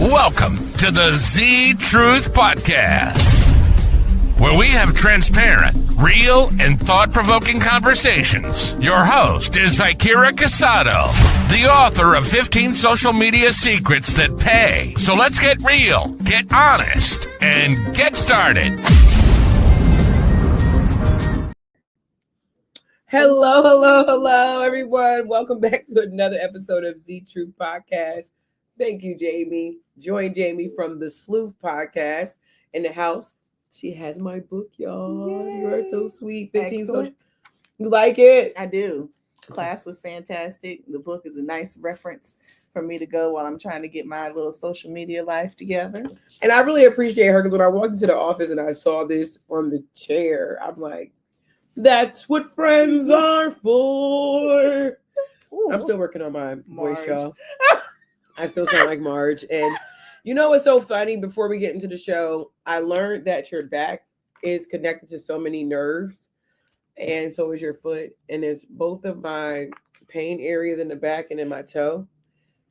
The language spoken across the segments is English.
Welcome to the Z Truth Podcast, where we have transparent, real, and thought-provoking conversations. Your host is Akira Casado, the author of 15 Social Media Secrets That Pay. So let's get real, get honest, and get started. Hello, everyone. Welcome back to another episode of Z Truth Podcast. Thank you, Jamie. Join Jamie from the Sleuth Podcast in the house. She has my book, y'all. Yay. You are so sweet. 15 social. You like it? I do. Class was fantastic. The book is a nice reference for me to go while I'm trying to get my little social media life together. And I really appreciate her because when I walked into the office and I saw this on the chair, I'm like, that's what friends are for. Ooh. I'm still working on my voice, y'all. I still sound like Marge. And you know what's so funny? Before we get into the show, I learned that your back is connected to so many nerves, and so is your foot. And it's both of my pain areas in the back and in my toe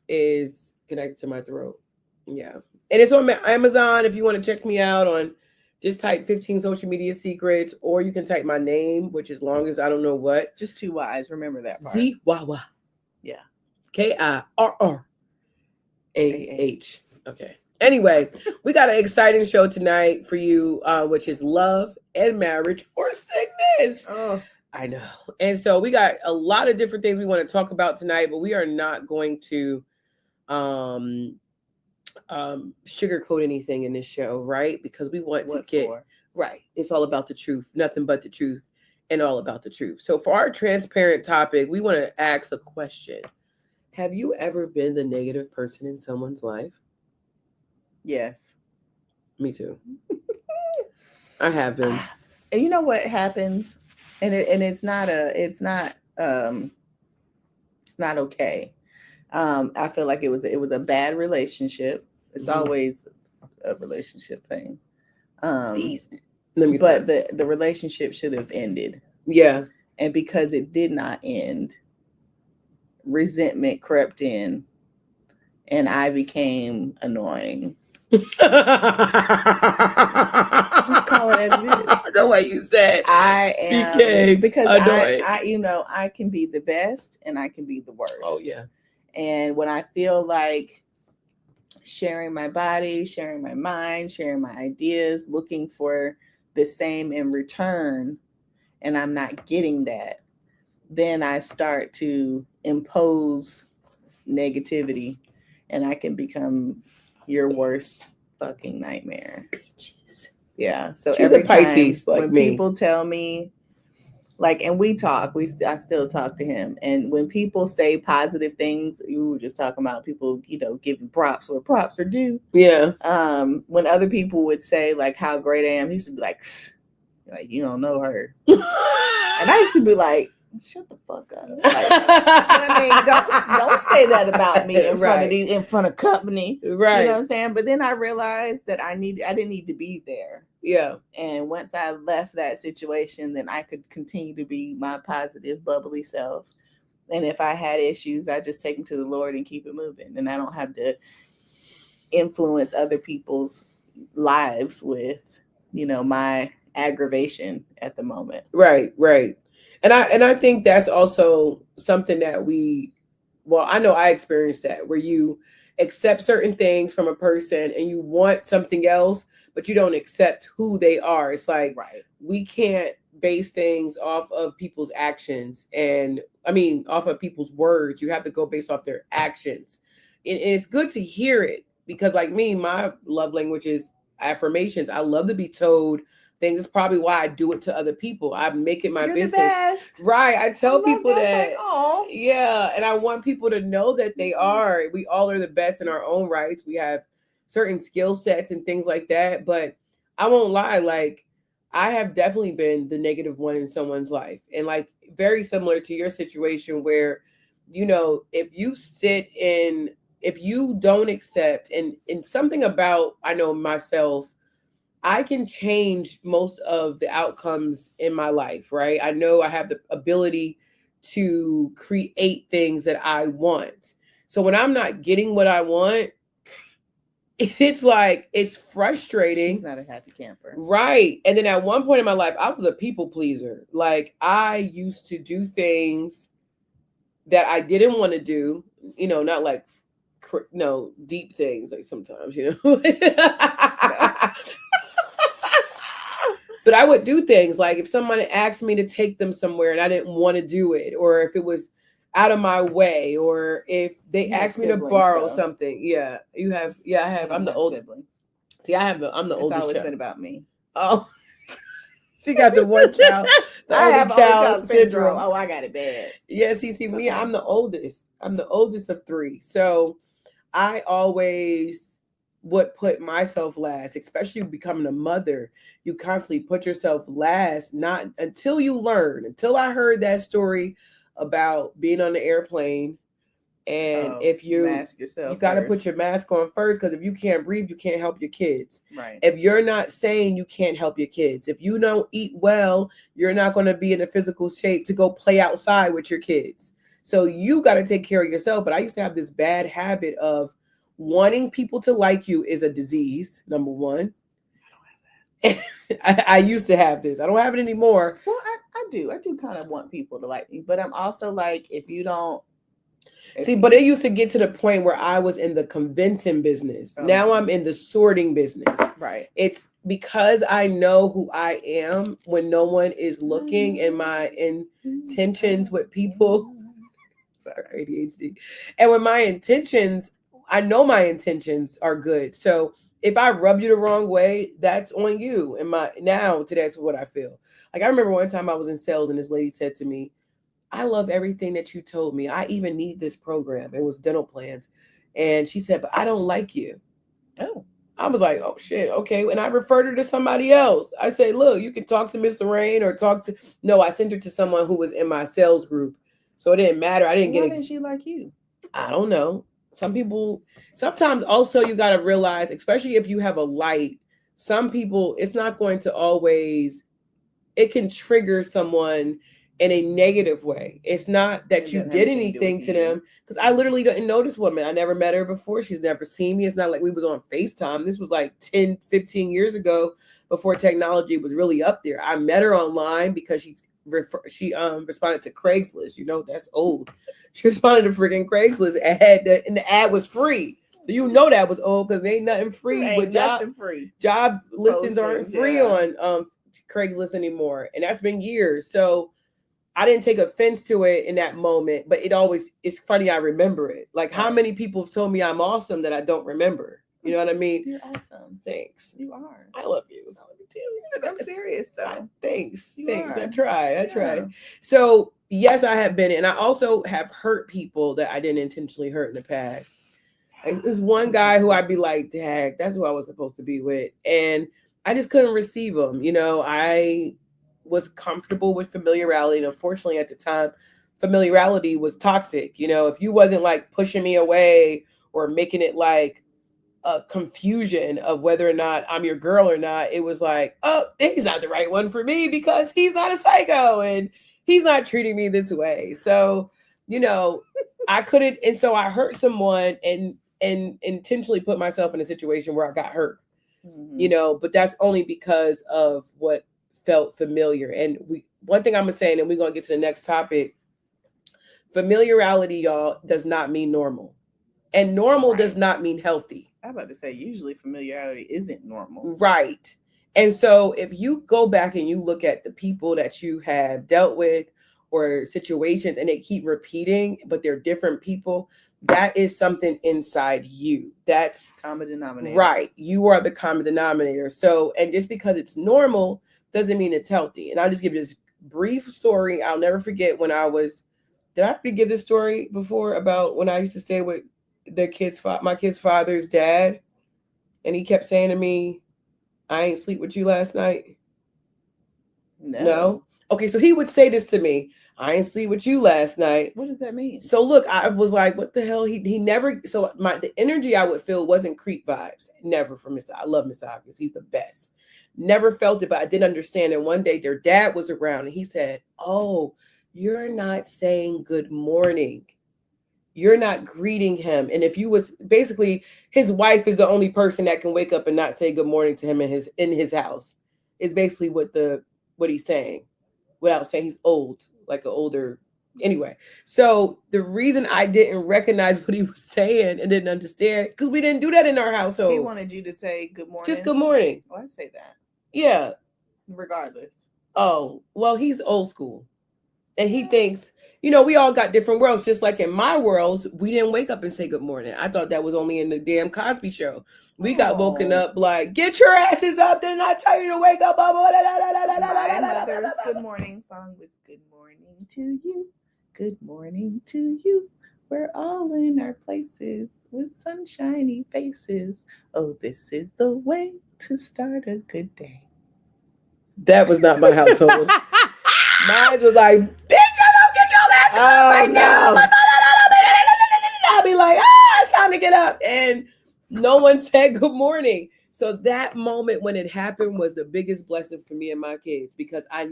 is connected to my throat. Yeah. And it's on Amazon if you want to check me out on. Just type 15 Social Media Secrets, or you can type my name, which is long as I don't know what. Just 2 Y's. Remember that part. Z-Y-Y. Yeah. Kirrrah. Okay. Anyway, we got an exciting show tonight for you, which is love and marriage or sickness. Oh, I know. And so we got a lot of different things we want to talk about tonight, but we are not going to sugarcoat anything in this show, right? Because we want to get right. It's all about the truth, nothing but the truth, and all about the truth. So for our transparent topic, we want to ask a question. Have you ever been the negative person in someone's life? Yes. Me too. I have been. And you know what happens? And it's not okay. I feel like it was a bad relationship. It's always a relationship thing. But the relationship should have ended. Yeah. And because it did not end, resentment crept in and I became annoying. Just call it as it is. The way you said I am became because annoying. I can be the best and I can be the worst. Oh yeah. And when I feel like sharing my body, sharing my mind, sharing my ideas, looking for the same in return, and I'm not getting that, then I start to impose negativity and I can become your worst fucking nightmare. Jeez. Yeah. So She's every a Pisces, time like when me. people tell me, like, and we talk, I still talk to him. And when people say positive things, you were just talking about people, giving props where props are due. Yeah. When other people would say like how great I am, he used to be like you don't know her. And I used to be like, shut the fuck up. Don't say that about me in front of company. Right. You know what I'm saying? But then I realized that I didn't need to be there. Yeah. And once I left that situation, then I could continue to be my positive, bubbly self. And if I had issues, I just take them to the Lord and keep it moving. And I don't have to influence other people's lives with, my aggravation at the moment. Right. And I think that's also something that I know I experienced that, where you accept certain things from a person and you want something else, but you don't accept who they are. It's like, we can't base things off of people's actions off of people's words. You have to go based off their actions. And it's good to hear it because like me, my love language is affirmations. I love to be told things. It's probably why I do it to other people. I make it my business. The best. Right. I tell people that. Like, oh. Yeah. And I want people to know that they are. We all are the best in our own rights. We have certain skill sets and things like that. But I won't lie. Like, I have definitely been the negative one in someone's life. And like, very similar to your situation where, if you don't accept and something about, I know myself, I can change most of the outcomes in my life, right? I know I have the ability to create things that I want. So when I'm not getting what I want, it's like, it's frustrating. She's not a happy camper. Right. And then at one point in my life, I was a people pleaser. Like, I used to do things that I didn't want to do, not like, deep things, like sometimes, But I would do things like if someone asked me to take them somewhere and I didn't want to do it, or if it was out of my way, or if they asked me to borrow something. Yeah, you have. Yeah, I have. I'm the oldest. See, I'm the oldest. It's always child. been about me. Oh, she got the one child. I have child syndrome. Oh, I got it bad. Yeah, see, me. I'm the oldest. I'm the oldest of 3. So I always would put myself last, especially becoming a mother. You constantly put yourself last, not until you learn. Until I heard that story about being on the airplane, and if you mask yourself, you got to put your mask on first, because if you can't breathe, you can't help your kids. Right. If you're not sane, you can't help your kids. If you don't eat well, you're not going to be in a physical shape to go play outside with your kids. So you got to take care of yourself. But I used to have this bad habit of wanting people to like you is a disease, number one. I used to have this. I don't have it anymore. Well, I do kind of want people to like me, but I'm also like, if you don't but it used to get to the point where I was in the convincing business. Oh. Now I'm in the sorting business. Right. It's because I know who I am when no one is looking, and my intentions with people. Sorry, ADHD. And when my intentions, I know my intentions are good. So if I rub you the wrong way, that's on you. And that's what I feel. Like, I remember one time I was in sales and this lady said to me, I love everything that you told me. I even need this program. It was dental plans. And she said, but I don't like you. Oh. I was like, oh shit, okay. And I referred her to somebody else. I said, look, you can talk to Miss Lorraine or I sent her to someone who was in my sales group. So it didn't matter. I didn't Why didn't she like you? I don't know. Some people, sometimes also you got to realize, especially if you have a light, some people, it's not going to always, it can trigger someone in a negative way. It's not that you did anything to them, because I literally didn't know this woman. I never met her before. She's never seen me. It's not like we was on FaceTime. This was like 10, 15 years ago, before technology was really up there. I met her online because she responded to Craigslist. That's old. She responded to freaking Craigslist ad, and the ad was free. So that was old, because there ain't nothing free. Job listings aren't free on Craigslist anymore, and that's been years. So I didn't take offense to it in that moment, but it's funny. I remember it. Like, how many people have told me I'm awesome that I don't remember? You know what I mean? You're awesome. Thanks. You are. I love you. I love you too. I'm serious though. Thanks. Thanks. Are. I try. So yes, I have been, and I also have hurt people that I didn't intentionally hurt in the past. Like, there's one guy who I'd be like, dang, that's who I was supposed to be with. And I just couldn't receive him. I was comfortable with familiarity. And unfortunately at the time, familiarity was toxic. If you wasn't like pushing me away or making it like a confusion of whether or not I'm your girl or not, it was like, oh, he's not the right one for me because he's not a psycho and he's not treating me this way. So, I couldn't. And so I hurt someone and intentionally put myself in a situation where I got hurt, but that's only because of what felt familiar. And one thing I'm going to say, and then we're going to get to the next topic, familiarity, y'all, does not mean normal. And normal does not mean healthy. I'm about to say, usually familiarity isn't normal. Right. And so if you go back and you look at the people that you have dealt with or situations and they keep repeating, but they're different people, that is something inside you. That's common denominator. Right. You are the common denominator. So, and just because it's normal doesn't mean it's healthy. And I'll just give you this brief story. I'll never forget when did I already give this story before about when I used to stay with my kid's father's dad? And he kept saying to me, I ain't sleep with you last night. No. Okay. So he would say this to me. I ain't sleep with you last night. What does that mean? So look, I was like, what the hell? He never, so the energy I would feel wasn't creep vibes. Never from I love Mr. Hopkins. He's the best. Never felt it, but I didn't understand. And one day their dad was around and he said, oh, you're not saying good morning. you're not greeting him. And if you was basically, his wife is the only person that can wake up and not say good morning to him in his house. Is basically what he's saying, without saying he's old, like an older. Anyway, so the reason I didn't recognize what he was saying and didn't understand, because we didn't do that in our household. He wanted you to say good morning. Just good morning. Oh, I say that. Yeah. Regardless. Oh, well, he's old school. And he thinks, we all got different worlds. Just like in my worlds, we didn't wake up and say good morning. I thought that was only in the damn Cosby Show. We got woken up like, get your asses up, then I tell you to wake up. My mother's good morning song with good morning to you. Good morning to you. We're all in our places with sunshiny faces. Oh, this is the way to start a good day. That was not my household. Mine was like, bitch, don't get your asses up right now. I'll be like, it's time to get up. And no one said good morning. So that moment when it happened was the biggest blessing for me and my kids, because if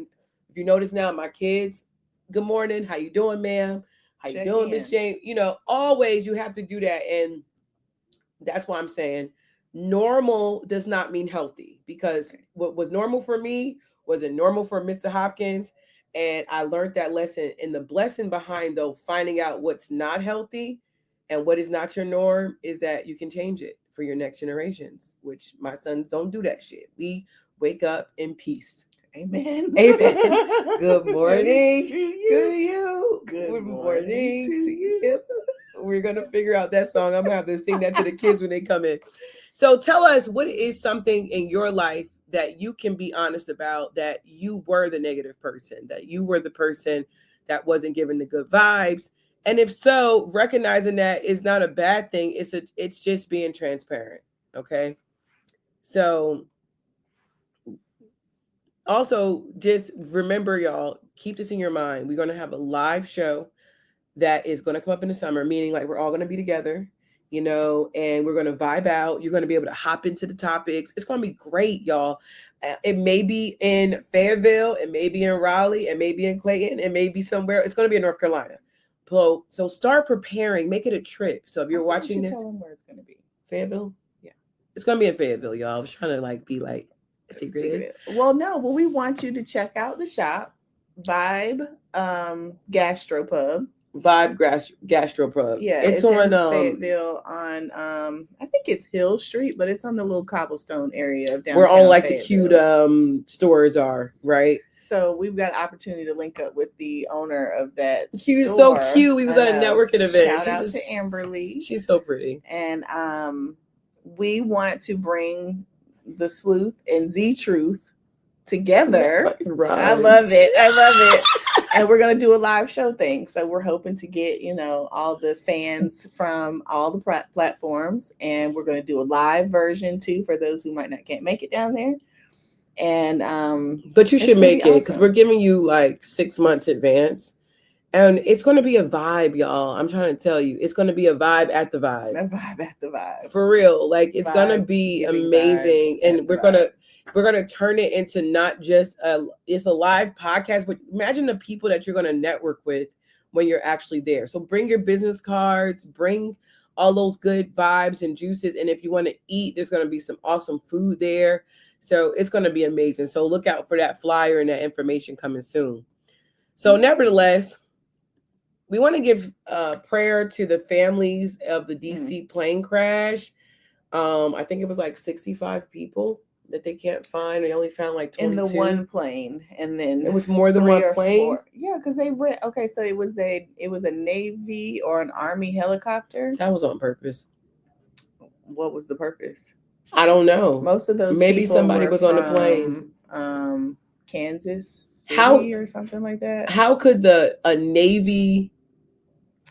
you notice now, my kids, good morning, how you doing, ma'am? How you doing, Miss Jane? Always you have to do that. And that's why I'm saying normal does not mean healthy, because what was normal for me wasn't normal for Mr. Hopkins. And I learned that lesson. And the blessing behind, though, finding out what's not healthy and what is not your norm is that you can change it for your next generations, which my sons don't do that shit. We wake up in peace. Amen. Amen. Good morning to you. Good morning to you. We're going to figure out that song. I'm going to have to sing that to the kids when they come in. So tell us, what is something in your life that you can be honest about, that you were the negative person, that you were the person that wasn't giving the good vibes? And if so, recognizing that is not a bad thing. It's just being transparent. Okay. So also just remember, y'all, keep this in your mind. We're going to have a live show that is going to come up in the summer, meaning like we're all going to be together, and we're going to vibe out. You're going to be able to hop into the topics. It's going to be great, y'all. It may be in Fayetteville, it may be in Raleigh, it may be in Clayton, it may be somewhere. It's going to be in North Carolina. So start preparing, make it a trip. So if you're watching this, tell them where it's going to be. Fayetteville? Yeah. It's going to be in Fayetteville, y'all. I was trying to be secretive. Well, no, we want you to check out the shop, Vibe Gastropub. Vibe Gastropub. Yeah, it's on Fayetteville on I think it's Hill Street, but it's on the little cobblestone area of downtown. Where all like Fayetteville. the cute stores are, right? So we've got opportunity to link up with the owner of that. She was so cute. We was at a networking event. Shout out to Amberly. She's so pretty. And we want to bring the Sleuth and Z Truth together. I love it. And we're going to do a live show thing. So we're hoping to get, all the fans from all the platforms. And we're going to do a live version too, for those who can't make it down there. And but you should make it, because we're giving you like 6 months advance. And it's going to be a vibe, y'all. I'm trying to tell you, it's going to be a vibe at the vibe. A vibe at the vibe. For real. Like, it's going to be amazing. And we're going to turn it into not just it's a live podcast, but imagine the people that you're going to network with when you're actually there. So bring your business cards, bring all those good vibes and juices. And if you want to eat, there's going to be some awesome food there. So it's going to be amazing. So look out for that flyer and that information coming soon. So nevertheless, we want to give prayer to the families of the DC plane crash. I think it was like 65 people that they can't find. They only found like 22. In the one plane. And then it was more than one plane. Yeah, because they read. Okay, so it was a Navy or an Army helicopter. That was on purpose. What was the purpose? I don't know. Most of those maybe somebody was on the plane. Kansas City or something like that. How could a Navy?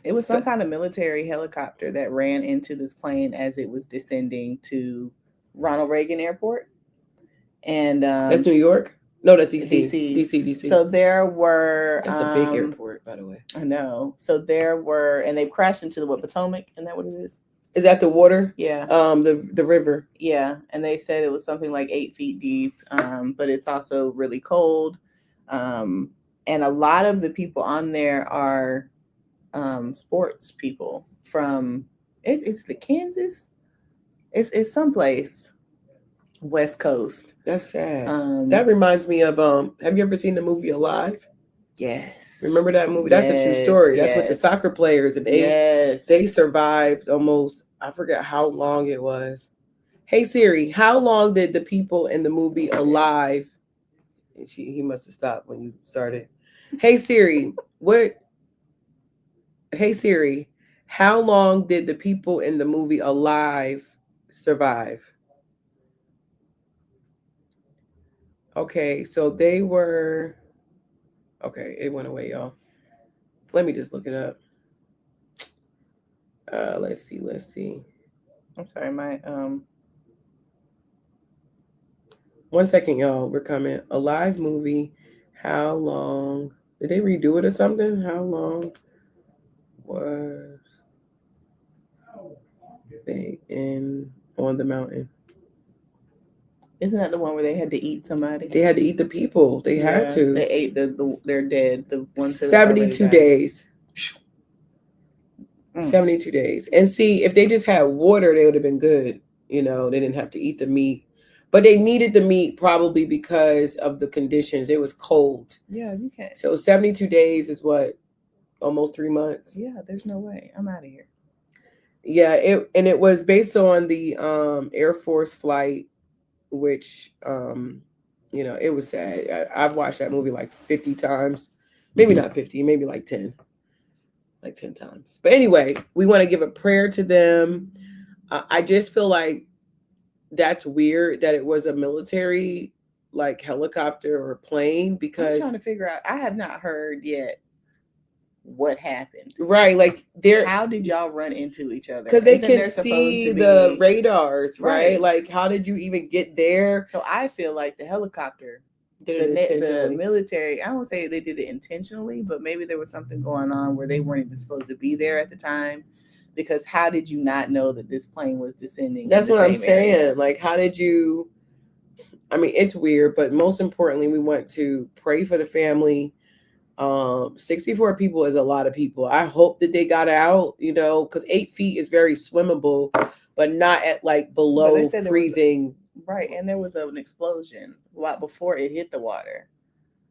It was some kind of military helicopter that ran into this plane as it was descending to Ronald Reagan Airport. And that's New York? No, that's DC. DC. So there were. That's a big airport, by the way. I know. So there were, and they crashed into the Potomac. Isn't that what it is? Is that the water? Yeah. The river. Yeah, and they said it was something like 8 feet deep. But it's also really cold. And a lot of the people on there are sports people from it's the Kansas. It's someplace West Coast. That's sad. That reminds me of have you ever seen the movie Alive? Yes. Remember that movie? That's a true story. That's with the soccer players, and they survived almost, I forget how long it was. Hey Siri, how long did the people in the movie Alive? And he must have stopped when you started. Hey Siri, Hey Siri, how long did the people in the movie Alive survive? Okay, so they were. Okay, it went away, y'all. Let me just look it up. Let's see. I'm sorry, my 1 second, y'all. We're coming. Alive movie. How long did they redo it or something? How long was they on the mountain? Isn't that the one where they had to eat somebody? They had to eat the people. They had to. They ate they're dead. The ones 72 days. 72 days. And see, if they just had water, they would have been good. They didn't have to eat the meat. But they needed the meat probably because of the conditions. It was cold. Yeah, you can't. So 72 days is what? Almost 3 months. Yeah, there's no way. I'm out of here. Yeah, it was based on the Air Force flight, which it was sad. I've watched that movie like 50 times. Maybe not 50, maybe like 10. Like 10 times. But anyway, we want to give a prayer to them. I just feel like that's weird that it was a military like helicopter or plane, because I'm trying to figure out. I have not heard yet what happened. Right, like how did y'all run into each other? Because they can see the radars, right? Like, how did you even get there? So I feel like the helicopter, the military, I won't say they did it intentionally, but maybe there was something going on where they weren't even supposed to be there at the time. Because how did you not know that this plane was descending? That's what I'm saying. Like, how did you? I mean, it's weird, but most importantly, we want to pray for the family. 64 people is a lot of people. I hope that they got out, because 8 feet is very swimmable, but not at like below freezing. Right. And there was an explosion before it hit the water.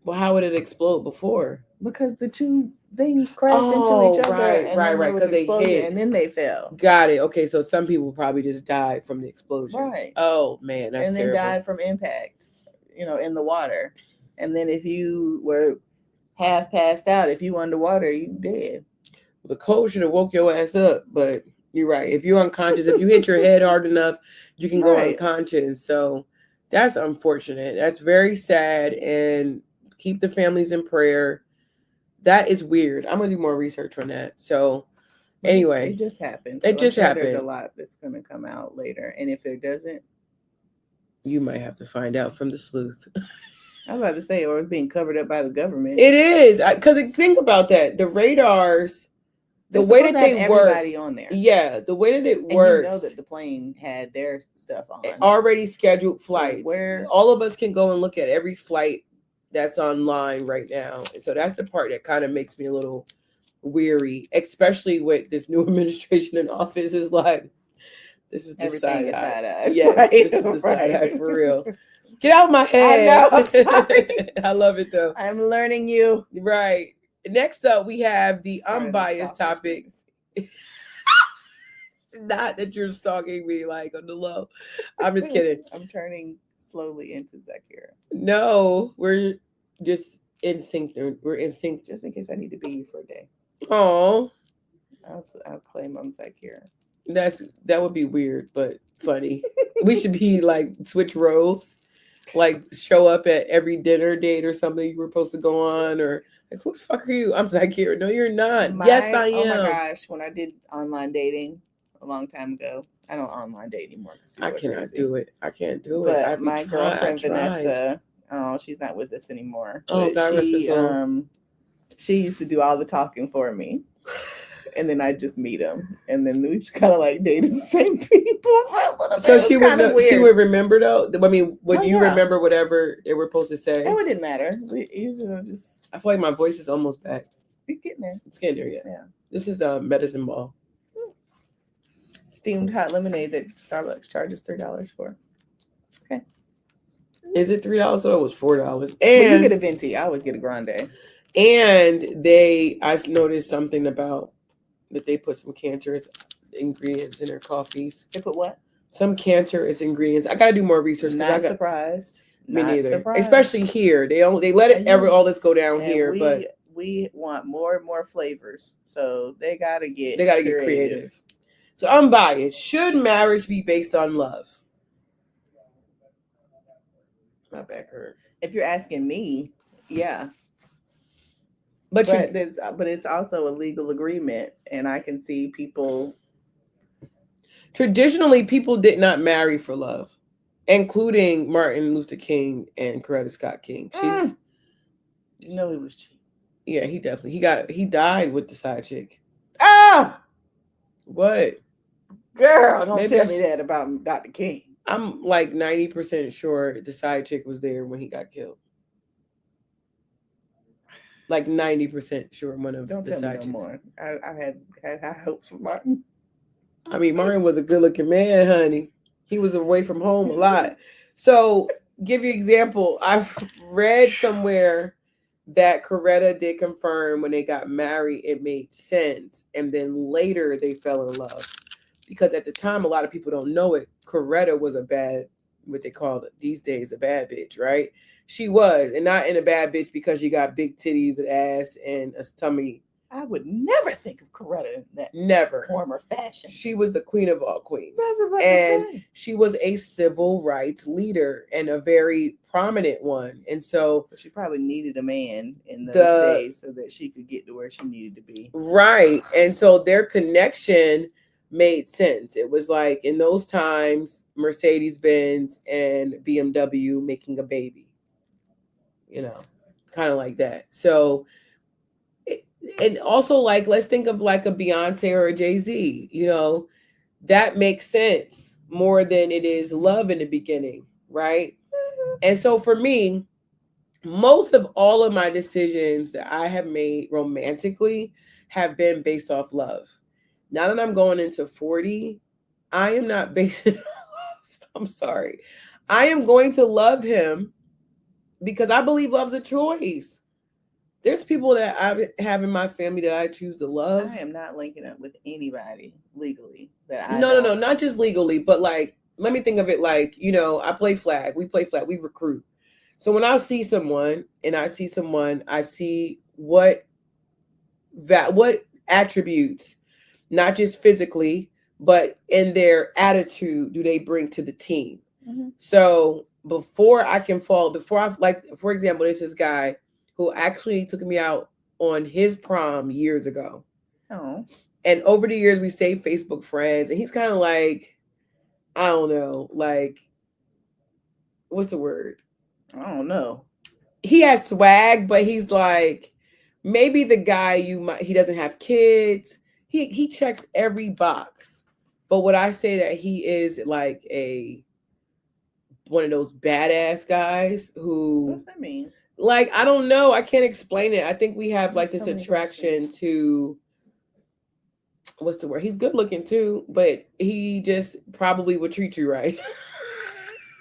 Well, how would it explode before? Because the two things crashed into each other. Right. Because they hit. And then they fell. Got it. Okay. So some people probably just died from the explosion. Right. Oh, man. That's and then terrible. Died from impact, in the water. And then if you were half passed out, if you underwater, you dead. The cold should have woke your ass up, but you're right. If you're unconscious, if you hit your head hard enough, you can go unconscious. So that's unfortunate. That's very sad, and keep the families in prayer. That is weird. I'm going to do more research on that. So anyway. It just happened. It just happened. There's a lot that's going to come out later. And if there doesn't, you might have to find out from the sleuth. I was about to say, or it's being covered up by the government. It is. Because think about that. The radars, the way that they work. Everybody on there. Yeah, the way that it works. You know that the plane had their stuff on. Already scheduled flights. So where all of us can go and look at every flight that's online right now. So that's the part that kind of makes me a little weary, especially with this new administration in office. Is like, this is the side eye. Yes, this is the side eye for real. Get out of my head. I know, I'm sorry. I love it though. I'm learning you. Right. Next up, we have the unbiased topic. Not that you're stalking me like on the low. I'm just kidding. I'm turning slowly into Zakira. No, we're just in sync. We're in sync. Just in case I need to be you for a day. Oh, I'll claim I'm Zakira. That would be weird, but funny. We should be like switch roles, like show up at every dinner date or something you were supposed to go on, or like, who the fuck are you? I'm Zakira. No, you're not. Yes, I am. Oh my gosh, when I did online dating a long time ago. I don't online date anymore. I cannot do it. I can't do it. But my girlfriend Vanessa, she's not with us anymore. Oh, God rest her soul. She used to do all the talking for me. And then I just meet them. And then we just kind of like dated the same people for a little bit. So she would remember though? I mean, would you remember whatever they were supposed to say? Oh, it didn't matter. I feel like my voice is almost back. It's getting there. It's getting there, yeah. This is a medicine ball. Steamed hot lemonade that Starbucks charges $3 for. Okay. Is it $3? Or it was $4. Well, you And get a venti. I always get a grande. and I noticed something about that they put some cancerous ingredients in their coffees. They put what? Some cancerous ingredients. I got to do more research. Not surprised. Me Not neither. surprised. Especially here, they let it all this go down And here, but we want more and more flavors, so they gotta get creative. So I'm biased. Should marriage be based on love? My back hurt. If you're asking me, yeah, But it's also a legal agreement, and I can see people. Traditionally, people did not marry for love, including Martin Luther King and Coretta Scott King. You know, he was cheap. Yeah, he died with the side chick. Ah, What? girl, don't Maybe tell me that about Dr. King. I'm like 90% sure the side chick was there when he got killed. Like 90% sure one of Don't the tell me side no chicks. more. I had high hopes for Martin. I mean, Martin was a good-looking man, honey. He was away from home a lot. So, give you an example. I've read somewhere that Coretta did confirm when they got married, it made sense. And then later they fell in love. Because at the time, a lot of people don't know it. Coretta was what they call it these days, a bad bitch, right? She was, and not in a bad bitch because she got big titties, an ass, and a tummy. I would never think of Coretta in that Never. form or fashion. She was the queen of all queens. That's what I And say. she was a civil rights leader and a very prominent one. And so she probably needed a man in those days so that she could get to where she needed to be. Right. And so their connection made sense. It was like in those times, Mercedes-Benz and BMW making a baby, kind of like that. So, and also like, let's think of like a Beyonce or a Jay-Z, that makes sense more than it is love in the beginning. Right. Mm-hmm. And so for me, most of all of my decisions that I have made romantically have been based off love. Now that I'm going into 40, I am not based on love. I'm sorry. I am going to love him because I believe love's a choice. There's people that I have in my family that I choose to love. I am not linking up with anybody legally. No, not just legally, but like, let me think of it like, I play flag. We play flag. We recruit. So when I see someone, I see what attributes, not just physically, but in their attitude, do they bring to the team? Mm-hmm. So for example, there's this guy who actually took me out on his prom years ago. Oh. And over the years, we stayed Facebook friends. And he's kind of like, I don't know, like, what's the word? I don't know. He has swag, but he's like, maybe the guy he doesn't have kids. He checks every box. But would I say that he is like one of those badass guys who... What's that mean? Like, I don't know. I can't explain it. I think we have like this attraction to, what's the word? He's good looking too, but he just probably would treat you right.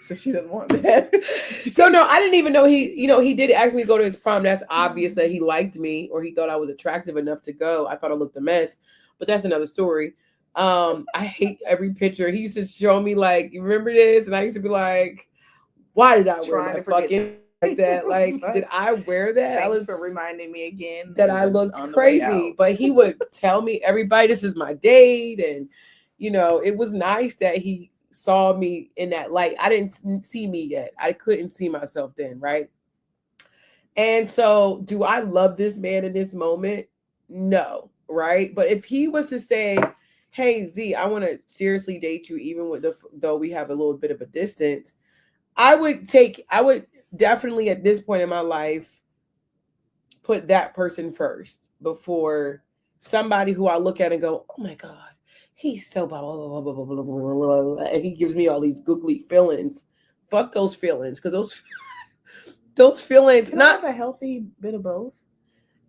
So she doesn't want that. So no, I didn't even know he did ask me to go to his prom. That's obvious that he liked me or he thought I was attractive enough to go. I thought I looked a mess, but that's another story. I hate every picture. He used to show me like, you remember this? And I used to be like, why did I wear my fucking like that? Like, did I wear that? Thanks for reminding me again that I looked crazy. But he would tell me, everybody, this is my date. And, it was nice that he saw me in that light. I didn't see me yet. I couldn't see myself then, right? And so, do I love this man in this moment? No, right? But if he was to say, hey, Z, I want to seriously date you, even though we have a little bit of a distance, I would definitely at this point in my life put that person first before somebody who I look at and go, oh my God, he's so blah, blah, blah, blah, blah, blah, blah, blah, blah, and he gives me all these googly feelings. Fuck those feelings, because those feelings Can I have a healthy bit of both?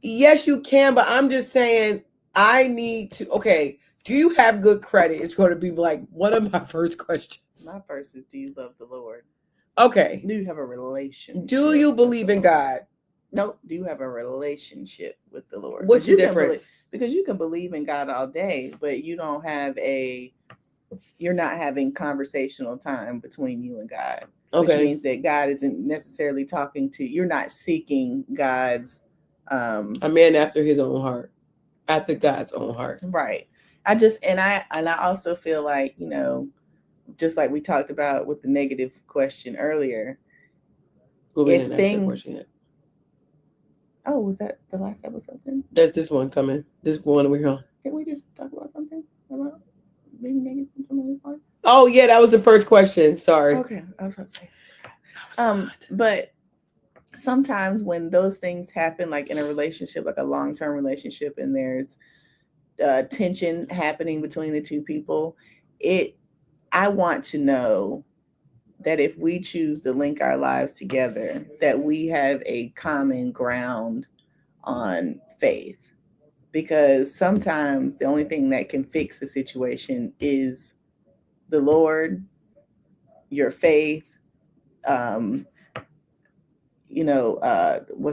Yes, you can, but I'm just saying I need to. Okay, do you have good credit? It's going to be like one of my first questions. My first is, do you love the Lord? Okay. Do you have a relationship? Do you believe in God? Nope. Do you have a relationship with the Lord? What's the difference? Because you can believe in God all day, but you don't have you're not having conversational time between you and God. Okay. Which means that God isn't necessarily talking to you. You're not seeking God's a man after his own heart. After God's own heart. Right. I also feel like, just like we talked about with the negative question earlier. Well, we didn't ask that question yet. Oh, was that the last episode then? There's this one coming. This one we're on. Did we just talk about something about being negative in somebody's life? Oh yeah, that was the first question. Sorry. Okay, I was about to say. But sometimes when those things happen, like in a relationship, like a long-term relationship, and there's tension happening between the two people, I want to know that if we choose to link our lives together, that we have a common ground on faith. Because sometimes the only thing that can fix the situation is the Lord, your faith, what's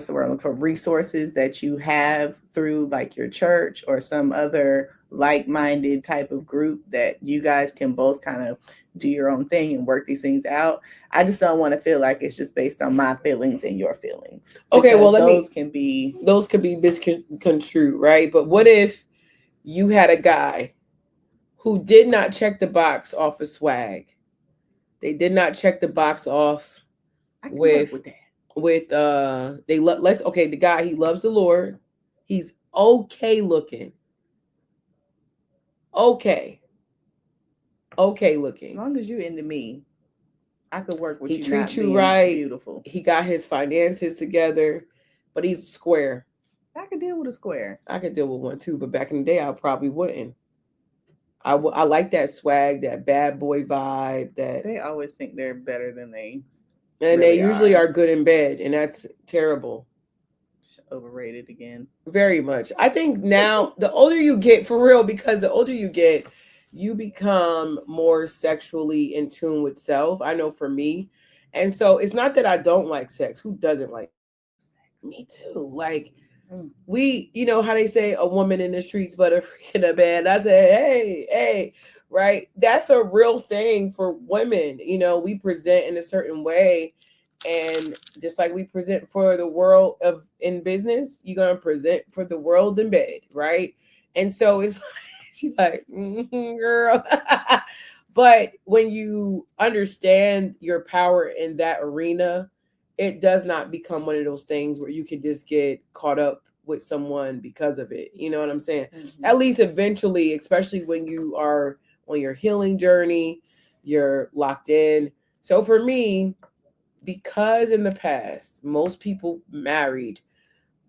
the word I'm looking for? Resources that you have through like your church or some other like-minded type of group that you guys can both kind of do your own thing and work these things out. I just don't want to feel like it's just based on my feelings and your feelings. Okay, well, those can be misconstrued, right? But what if you had a guy who did not check the box off of swag? They did not check the box off with that. The guy, he loves the Lord. He's okay looking. Okay looking. As long as you're into me, I could work with you. He treats you right. Beautiful. He got his finances together, but he's square. I could deal with a square. I could deal with one too, but back in the day, I probably wouldn't. I like that swag, that bad boy vibe. That they always think they're better than they. And really they usually are good in bed, and that's terrible. Overrated again. Very much. I think now the older you get, for real, because the older you get, you become more sexually in tune with self. I know for me. And so it's not that I don't like sex. Who doesn't like sex? Me too. Like we, you know how they say a woman in the streets, but a freak in the bed. I say, hey, right? That's a real thing for women. You know, we present in a certain way. And just like we present for the world in business, you're going to present for the world in bed, right? And so it's like, she's like, girl. But when you understand your power in that arena, it does not become one of those things where you can just get caught up with someone because of it. You know what I'm saying? Mm-hmm. At least eventually, especially when you are on your healing journey, you're locked in. So for me, because in the past, most people married,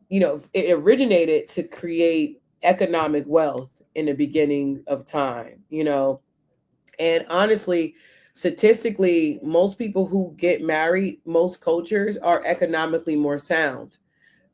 you know, it originated to create economic wealth in the beginning of time, you know, and honestly, statistically, most people who get married, most cultures are economically more sound.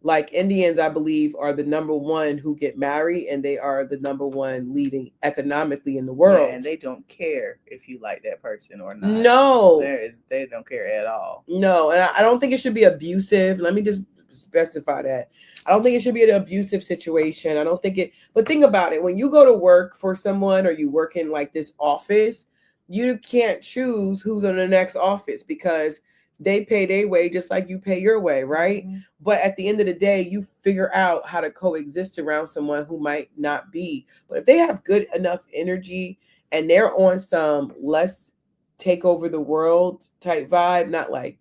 Like Indians, I believe, are the number one who get married, and they are the number one leading economically in the world. Yeah, and they don't care if you like that person or not. No, they don't care at all. No, and I don't think it should be abusive. Let me just specify that. I don't think it should be an abusive situation. I don't think it. But think about it. When you go to work for someone or you work in like this office, you can't choose who's in the next office because they pay their way just like you pay your way, right? Mm-hmm. But at the end of the day, you figure out how to coexist around someone who might not be. But if they have good enough energy and they're on some let's take over the world type vibe, not like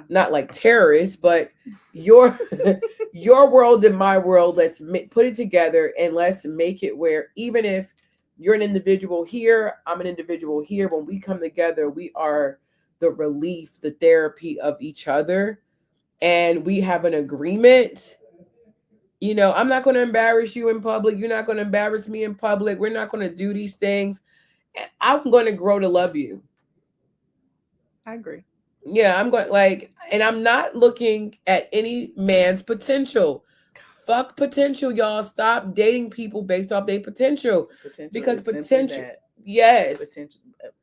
not like terrorists, but your world and my world, let's put it together and let's make it where even if you're an individual here, I'm an individual here, when we come together, we are the relief, the therapy of each other, and we have an agreement. You know, I'm not going to embarrass you in public. You're not going to embarrass me in public. We're not going to do these things. I'm going to grow to love you. I agree. Yeah, I'm going and I'm not looking at any man's potential. Fuck potential, y'all. Stop dating people based off their potential. Because is simply potential, that. yes,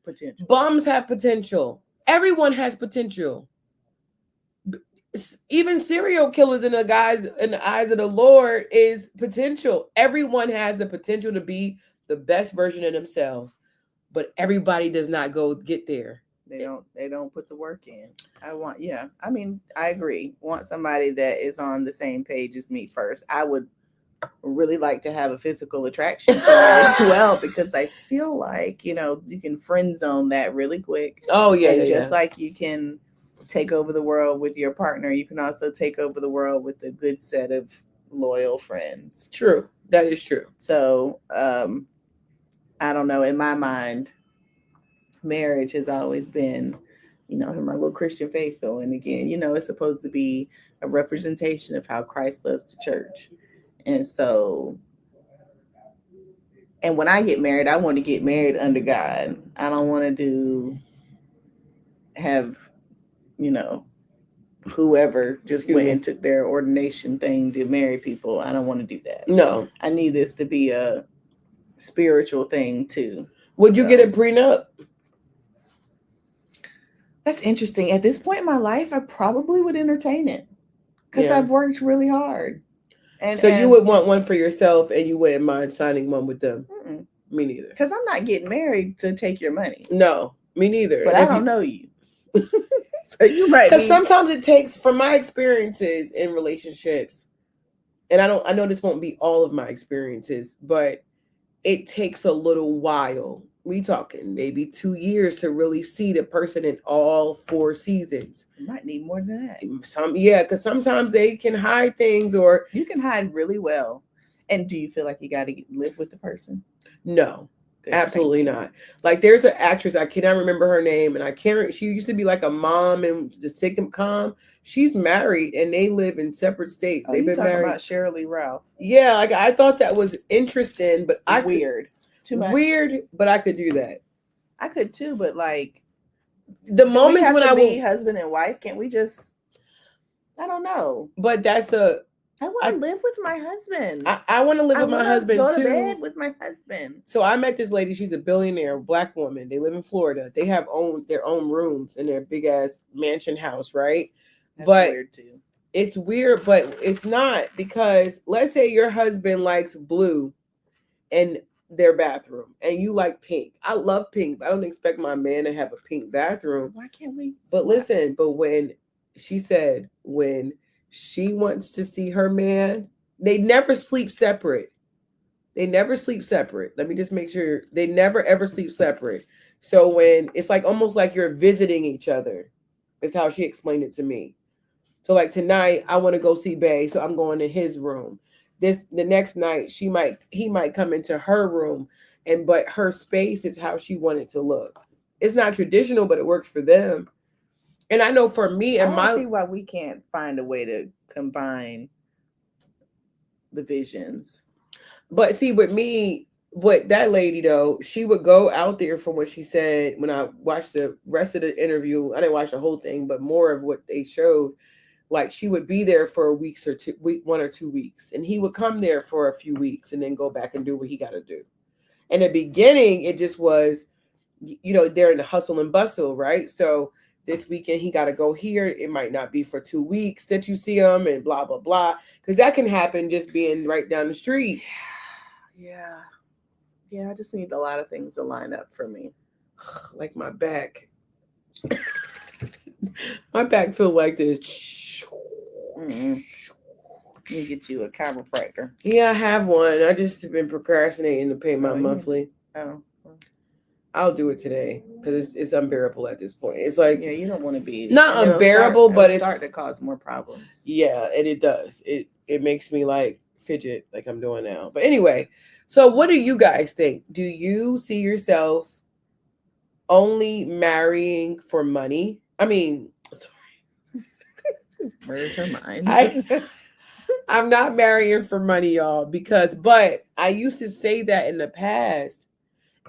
Potential. bums have potential. Everyone has potential. Even serial killers in the eyes of the Lord is potential. Everyone has the potential to be the best version of themselves, but everybody does not go get there. They don't put the work in. I mean, I agree. Want somebody that is on the same page as me first. I would really like to have a physical attraction to that as well, because I feel like, you can friend zone that really quick. Oh yeah, and just like you can take over the world with your partner, you can also take over the world with a good set of loyal friends. True. That is true. So I don't know, in my mind, marriage has always been, my little Christian faith though. And again, it's supposed to be a representation of how Christ loves the church. And so, and when I get married, I want to get married under God. I don't want to have, whoever just went and took their ordination thing to marry people. I don't want to do that. No. I need this to be a spiritual thing too. Would you get a prenup? That's interesting. At this point in my life, I probably would entertain it because I've worked really hard. And so you would want one for yourself, and you wouldn't mind signing one with them? Mm-mm. Me neither. Because I'm not getting married to take your money. No, me neither. But I don't know you. So you might. Because sometimes it takes, from my experiences in relationships, and I know this won't be all of my experiences, but it takes a little while. We talking maybe 2 years to really see the person in all 4 seasons. You might need more than that. Because sometimes they can hide things, or you can hide really well. And do you feel like you got to live with the person? No, absolutely not. Like, there's an actress, I cannot remember her name, and she used to be like a mom in the sitcom. She's married and they live in separate states. They've been married. About Sheryl Lee Ralph. Yeah, like I thought that was interesting, but weird. Too much. Weird, but I could do that. I could too, but like the moments when I be husband and wife, can't we just? I don't know. But I want to live with my husband. I want to live with my husband go too. To bed with my husband. So I met this lady. She's a billionaire, Black woman. They live in Florida. They have their own rooms in their big ass mansion house, right? That's weird too. It's weird, but it's not, because let's say your husband likes blue and their bathroom and you like pink. I love pink, but I don't expect my man to have a pink bathroom. Why can't we? But listen, when she wants to see her man, they never sleep separate. Let me just make sure they never ever sleep separate. So when it's like almost like you're visiting each other, is how she explained it to me. So like tonight, I want to go see Bae, so I'm going to his room. The next night, he might come into her room, but her space is how she wanted to look. It's not traditional, but it works for them. And I know for me and I don't see why we can't find a way to combine the visions. But see, with me, what that lady though, she would go out there, from what she said when I watched the rest of the interview. I didn't watch the whole thing, but more of what they showed. Like, she would be there for 1 or 2 weeks, and he would come there for a few weeks and then go back and do what he got to do. In the beginning, it just was, they're in the hustle and bustle, right? So this weekend he got to go here. It might not be for 2 weeks that you see him, and blah, blah, blah. Because that can happen just being right down the street. Yeah. I just need a lot of things to line up for me. Like my back. My back feels like this. Let me get you a chiropractor. Yeah, I have one. I just been procrastinating to pay my monthly. Oh. I'll do it today because it's unbearable at this point. It's like, you don't want to be not unbearable, but it's start to cause more problems. Yeah, and it does. It makes me like fidget like I'm doing now. But anyway, so what do you guys think? Do you see yourself only marrying for money? I mean, sorry. Where's her mind? I'm not marrying for money, y'all, but I used to say that in the past,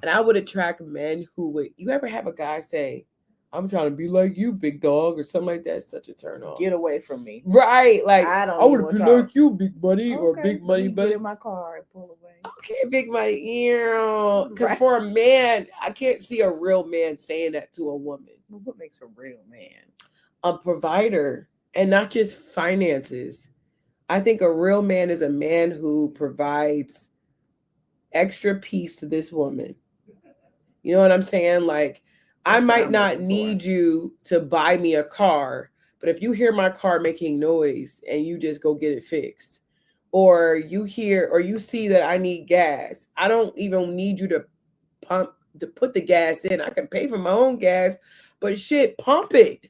and I would attract men who would. You ever have a guy say, I'm trying to be like you, big dog, or something like that. It's such a turn off. Get away from me. Right, like I don't I even want wanna to be talk. like you, big buddy, or Okay, big let money me buddy. get in my car and pull away. Okay, big money, because Right. for a man, I can't see a real man saying that to a woman. Well, what makes a real man? A provider, and not just finances. I think a real man is a man who provides extra peace to this woman. You know what I'm saying? Like, I That's what might I'm not looking for. need you to buy me a car, but if you hear my car making noise and you just go get it fixed, or you hear or you see that I need gas, I don't even need you to put the gas in. I can pay for my own gas, but shit, pump it.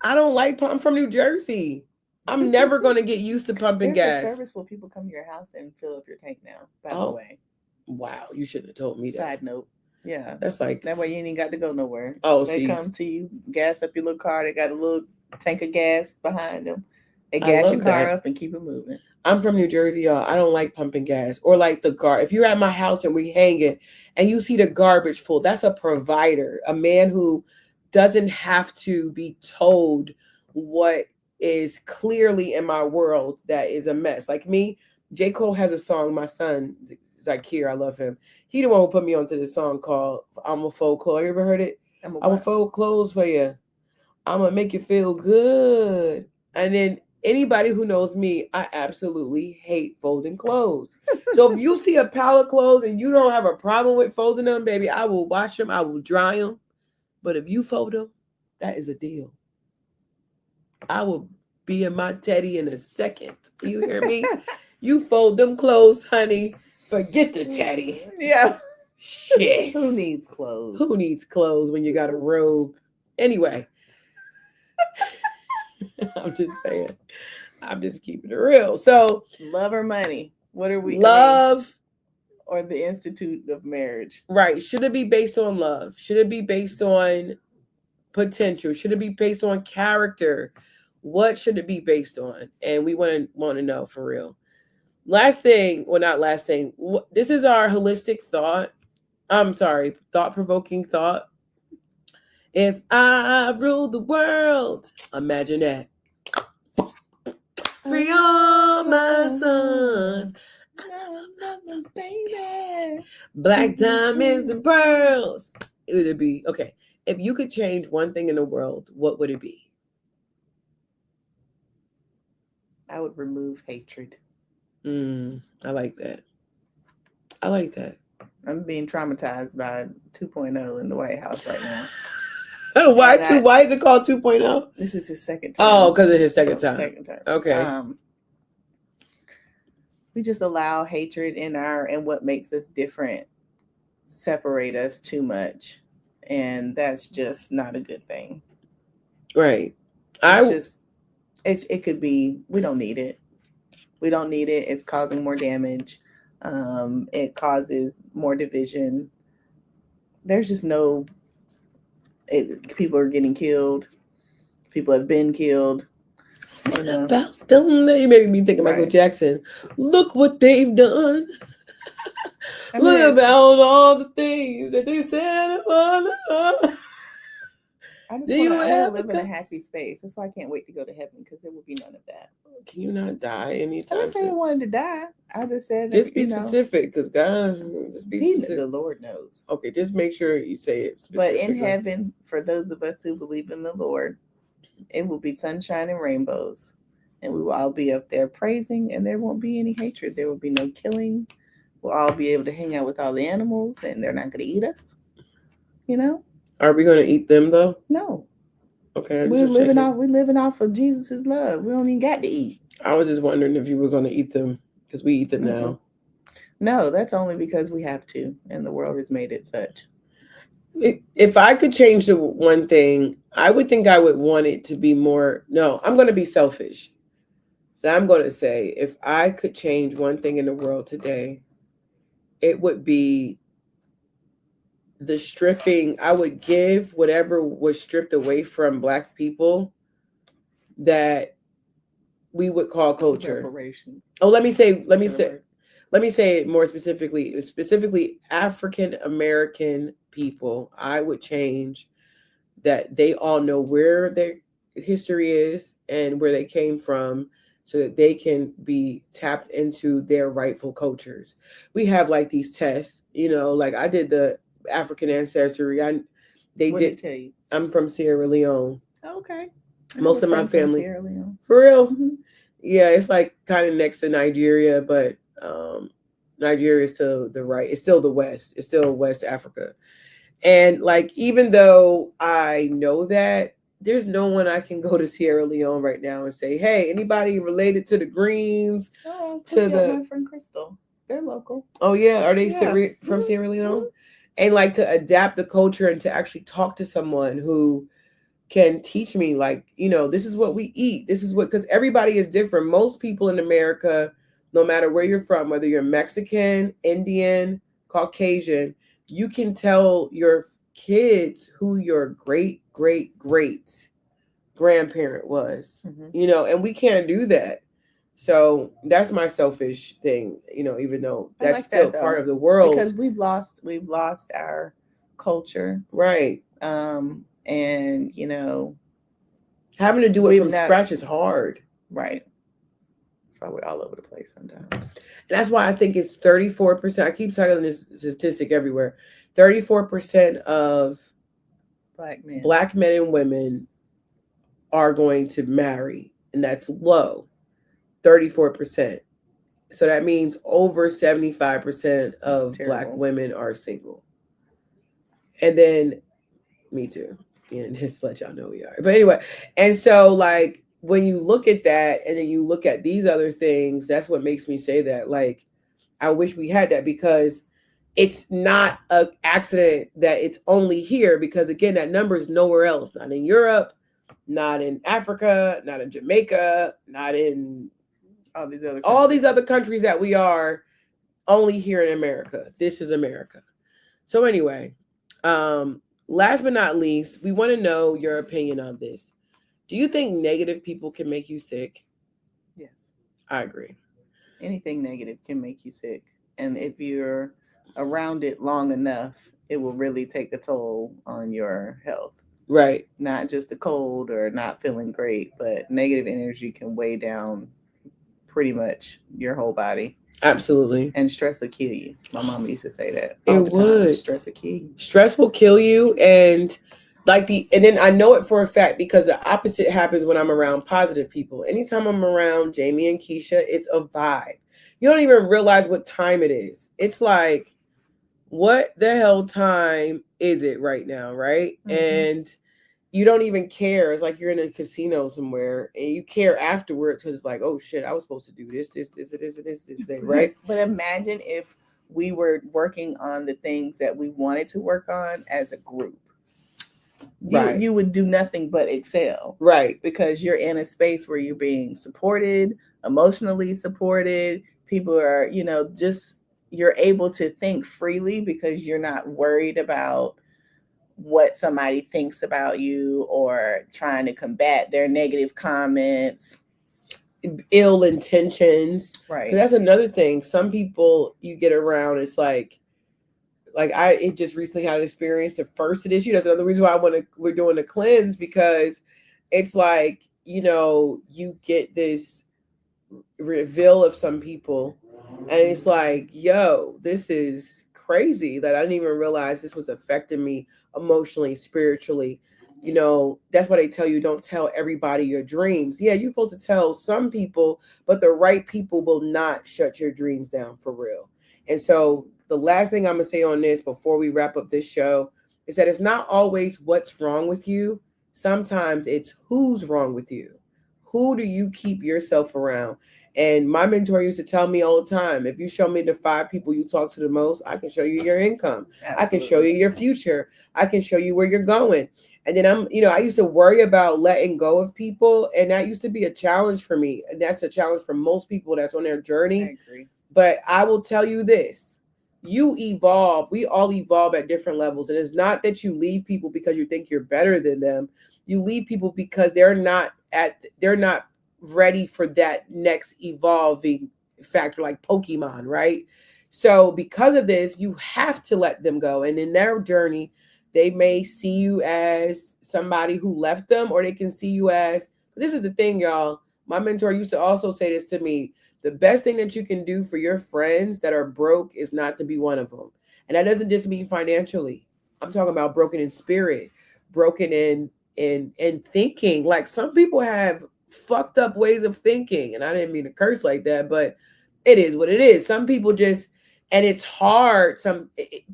I don't like pump. I'm from New Jersey. I'm never going to get used to pumping There's gas. a service where people come to your house and fill up your tank now, by the Oh, way. Wow, you shouldn't have told me that. Side note. Yeah. That's like, That way you ain't even got to go nowhere. oh, They see, come to you, gas up your little car. They got a little tank of gas behind them. They I gas love your car that. up and keep it moving. I'm from New Jersey, y'all. I don't like pumping gas or like the if you're at my house and we hanging and you see the garbage full, that's a provider, a man who doesn't have to be told what is clearly in my world that is a mess. Like me, J. Cole has a song, my son, Zakir, I love him. He the one who put me onto this song called I'm a Fold Clothes. You ever heard it? I'm a fold clothes for you. I'm going to make you feel good. And then anybody who knows me, I absolutely hate folding clothes. So if you see a pile of clothes and you don't have a problem with folding them, baby, I will wash them. I will dry them. But if you fold them, that is a deal. I will be in my teddy in a second. You hear me? You fold them clothes, honey. Forget the teddy. Yeah. Shit. Who needs clothes? Who needs clothes when you got a robe? Anyway. I'm just saying. I'm just keeping it real. So, love or money? What are we? Love or the institute of marriage? Right. Should it be based on love? Should it be based on potential? Should it be based on character? What should it be based on? And we want to know for real. Last thing, well, not last thing. This is our holistic thought. I'm sorry, thought-provoking thought. If I rule the world, imagine that. Free all my sons. Baby. Black diamonds and pearls. It would be, okay. If you could change one thing in the world, what would it be? I would remove hatred. I like that. I like that. I'm being traumatized by 2.0 in the White House right now. Why is it called 2.0? This is his second time. Oh, because of his second time. Okay. We just allow hatred in and what makes us different separate us too much. And that's just not a good thing. Right. It could be, we don't need it. We don't need it. It's causing more damage. It causes more division. There's just people are getting killed. People have been killed. What about them? You made me think of Michael Jackson. Look what they've done. Look about all the things that they said about us. I just want to live in a happy space. That's why I can't wait to go to heaven, because there will be none of that. Can you not die anytime? I didn't say I wanted to die. I just said just be specific, because God, just be specific. The Lord knows. Okay, just make sure you say it specifically. But in heaven, for those of us who believe in the Lord, it will be sunshine and rainbows, and we will all be up there praising, and there won't be any hatred. There will be no killing. We'll all be able to hang out with all the animals, and they're not going to eat us. You know? Are we going to eat them though? No. Okay. We're living off of Jesus' love. We don't even got to eat. I was just wondering if you were going to eat them, because we eat them now. No, that's only because we have to, and the world has made it such. If I could change the one thing, I would think I would want it to be more. No, I'm going to be selfish. I'm going to say, if I could change one thing in the world today, it would be the stripping. I would give whatever was stripped away from Black people that we would call culture. Oh, let me say it more specifically African American people. I would change that they all know where their history is and where they came from, so that they can be tapped into their rightful cultures. We have like these tests, like I did the African ancestry. They What did. tell you? I'm from Sierra Leone. Okay. Most of my family. Sierra Leone. For real? Mm-hmm. Yeah, it's like kind of next to Nigeria, but Nigeria is to the right. It's still the West. It's still West Africa. And like, even though I know that, there's no one I can go to Sierra Leone right now and say, hey, anybody related to the Greens? Oh, to my friend Crystal. They're local. Oh, yeah. Are they Yeah. from Sierra Leone? And like to adapt the culture and to actually talk to someone who can teach me, like, this is what we eat. This is what, because everybody is different. Most people in America, no matter where you're from, whether you're Mexican, Indian, Caucasian, you can tell your kids who your great grandparent was, and we can't do that. So that's my selfish thing, even though that's like still part of the world, because we've lost our culture, right? And having to do it from scratch is hard, right? That's why we're all over the place sometimes. And that's why I think it's 34%. I keep telling this statistic everywhere. 34% of Black men and women are going to marry, and that's low. 34%. So that means over 75% of Black women are single. And then, me too. Just to let y'all know we are. But anyway, and so like when you look at that and then you look at these other things, that's what makes me say that. Like, I wish we had that, because it's not an accident that it's only here, because again, that number is nowhere else. Not in Europe, not in Africa, not in Jamaica, not in all these other countries that we are, only here in America. This is America. So anyway, last but not least, we want to know your opinion on this. Do you think negative people can make you sick? Yes. I agree. Anything negative can make you sick. And if you're around it long enough, it will really take a toll on your health. Right. Not just a cold or not feeling great, but negative energy can weigh down pretty much your whole body. Absolutely. And stress will kill you. My mom used to say that. It would. Stress will kill you. Stress will kill you. And then I know it for a fact, because the opposite happens when I'm around positive people. Anytime I'm around Jamie and Keisha, it's a vibe. You don't even realize what time it is. It's like, what the hell time is it right now, right? Mm-hmm. And you don't even care. It's like you're in a casino somewhere and you care afterwards, because it's like, oh shit, I was supposed to do this today, right? But imagine if we were working on the things that we wanted to work on as a group. You would do nothing but excel. Right. Because you're in a space where you're being supported, emotionally supported. People are, you're able to think freely because you're not worried about what somebody thinks about you or trying to combat their negative comments, ill intentions. Right. That's another thing. Some people you get around, it's like I just recently had an experience the first issue. That's another reason why we're doing a cleanse, because it's like, you get this reveal of some people and it's like, yo, this is crazy that I didn't even realize this was affecting me emotionally, spiritually. That's why they tell you, don't tell everybody your dreams. Yeah, you're supposed to tell some people, but the right people will not shut your dreams down, for real. And so the last thing I'm going to say on this before we wrap up this show is that it's not always what's wrong with you. Sometimes it's who's wrong with you. Who do you keep yourself around? And my mentor used to tell me all the time, if you show me the 5 people you talk to the most, I can show you your income. Absolutely. I can show you your future. I can show you where you're going. And then I used to worry about letting go of people. And that used to be a challenge for me. And that's a challenge for most people that's on their journey. I agree. But I will tell you this, you evolve. We all evolve at different levels. And it's not that you leave people because you think you're better than them. You leave people because they're not ready for that next evolving factor, like Pokemon, right? So because of this, you have to let them go. And in their journey, They may see you as somebody who left them, or they can see you as, this is the thing, y'all. My mentor used to also say this to me. The best thing that you can do for your friends that are broke is not to be one of them. And that doesn't just mean financially. I'm talking about broken in spirit, broken in thinking. Like, some people have fucked up ways of thinking. And I didn't mean to curse like that, but it is what it is. Some people just, and it's hard.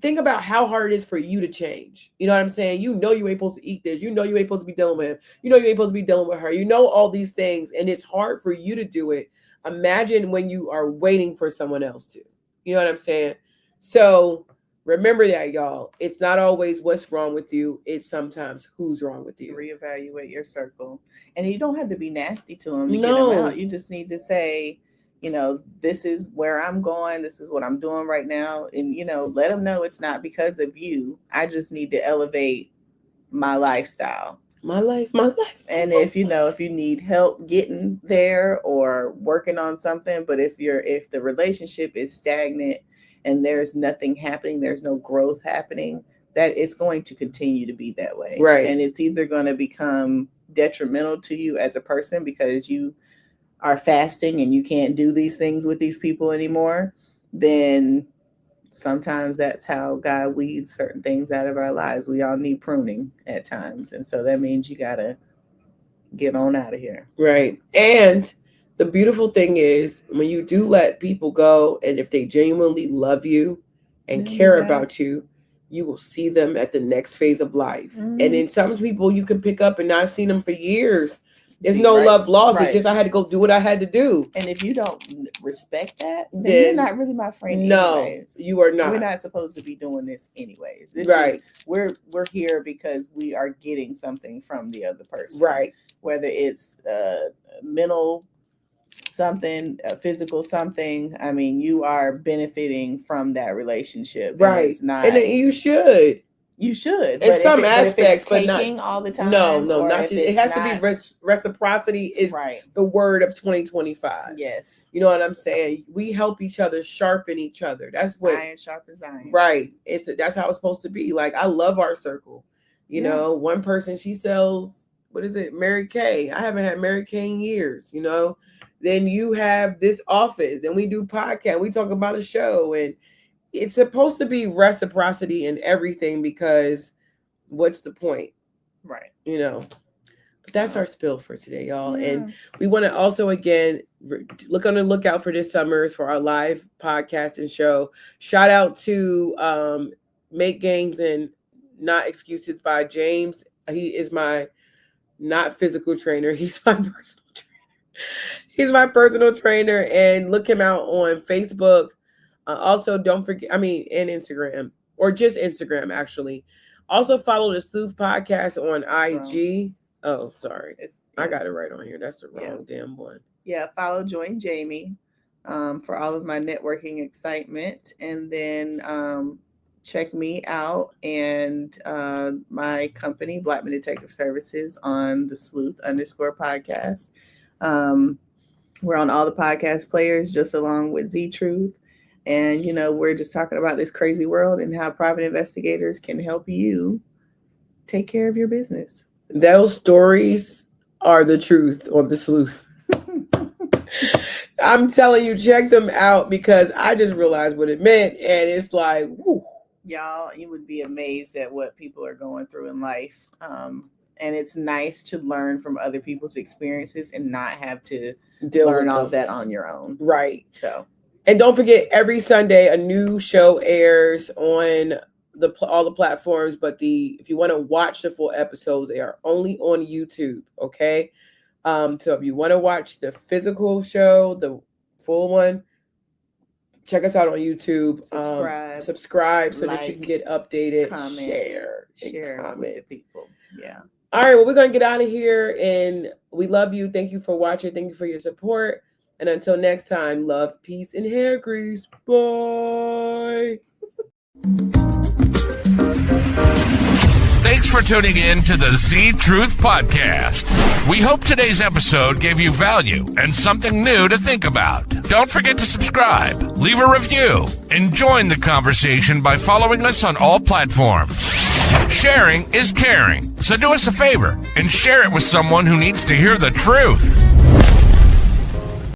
Think about how hard it is for you to change. You know what I'm saying? You know you ain't supposed to eat this. You know you ain't supposed to be dealing with him. You know you ain't supposed to be dealing with her. You know all these things, and it's hard for you to do it. Imagine when you are waiting for someone else to. You know what I'm saying? So remember that, y'all. It's not always what's wrong with you. It's sometimes who's wrong with you. Reevaluate your circle. And you don't have to be nasty to them to No. get them out. You just need to say, you know, this is where I'm going. This is what I'm doing right now. And, you know, let them know it's not because of you. I just need to elevate my lifestyle. My life. And if you need help getting there or working on something, but if the relationship is stagnant and there's nothing happening, there's no growth happening, that it's going to continue to be that way. Right. And it's either going to become detrimental to you as a person because you are fasting and you can't do these things with these people anymore, then sometimes that's how God weeds certain things out of our lives. We all need pruning at times. And so that means you got to get on out of here. Right. And the beautiful thing is when you do let people go, and if they genuinely love you and care about you, you will see them at the next phase of life. Mm-hmm. And in some people you can pick up and not see them for years. There's no love lost. It's just I had to go do what I had to do. And if you don't respect that, then you're not really my friend. No, anyways. You are not. We're not supposed to be doing this anyways. We're here because we are getting something from the other person. Right. Whether it's mental something, physical something. I mean, you are benefiting from that relationship. Right. It's not, and you should. You should. In some aspects, but not all the time. No, not just, it has to be reciprocity is the word of 2025. Yes. You know what I'm saying? We help each other sharpen each other. That's what iron sharpens iron. Right. That's how it's supposed to be. Like, I love our circle. You know, one person, she sells, what is it? Mary Kay. I haven't had Mary Kay in years, you know. Then you have this office, and we do podcast. We talk about a show, and it's supposed to be reciprocity in everything, because what's the point? Right. You know, but that's our spill for today, y'all. Yeah. And we want to also, again, look on the lookout for this summer for our live podcast and show. Shout out to Make Gains and Not Excuses by James. He is my not physical trainer. He's my personal trainer. He's my personal trainer, and look him out on Facebook. Also, don't forget, and Instagram, or just Instagram, actually. Also, follow the Sleuth Podcast on IG. Oh, sorry. I got it right on here. That's the wrong damn one. Yeah, follow Join Jamie for all of my networking excitement. And then check me out and my company, Blackman Detective Services, on the Sleuth _podcast. We're on all the podcast players, just along with Z Truth. And, you know, we're just talking about this crazy world and how private investigators can help you take care of your business. Those stories are the truth on the Sleuth. I'm telling you, check them out, because I just realized what it meant. And it's like, whoo. Y'all, you would be amazed at what people are going through in life. And it's nice to learn from other people's experiences and not have to learn all of that on your own. Right. So. And don't forget, every Sunday a new show airs on all the platforms. But if you want to watch the full episodes, they are only on YouTube. Okay, so if you want to watch the physical show, the full one, check us out on YouTube. Subscribe so that you can get updated. Comment, share comment with the people. Yeah. All right. Well, we're gonna get out of here, and we love you. Thank you for watching. Thank you for your support. And until next time, love, peace, and hair grease. Bye. Thanks for tuning in to the Z Truth Podcast. We hope today's episode gave you value and something new to think about. Don't forget to subscribe, leave a review, and join the conversation by following us on all platforms. Sharing is caring. So do us a favor and share it with someone who needs to hear the truth.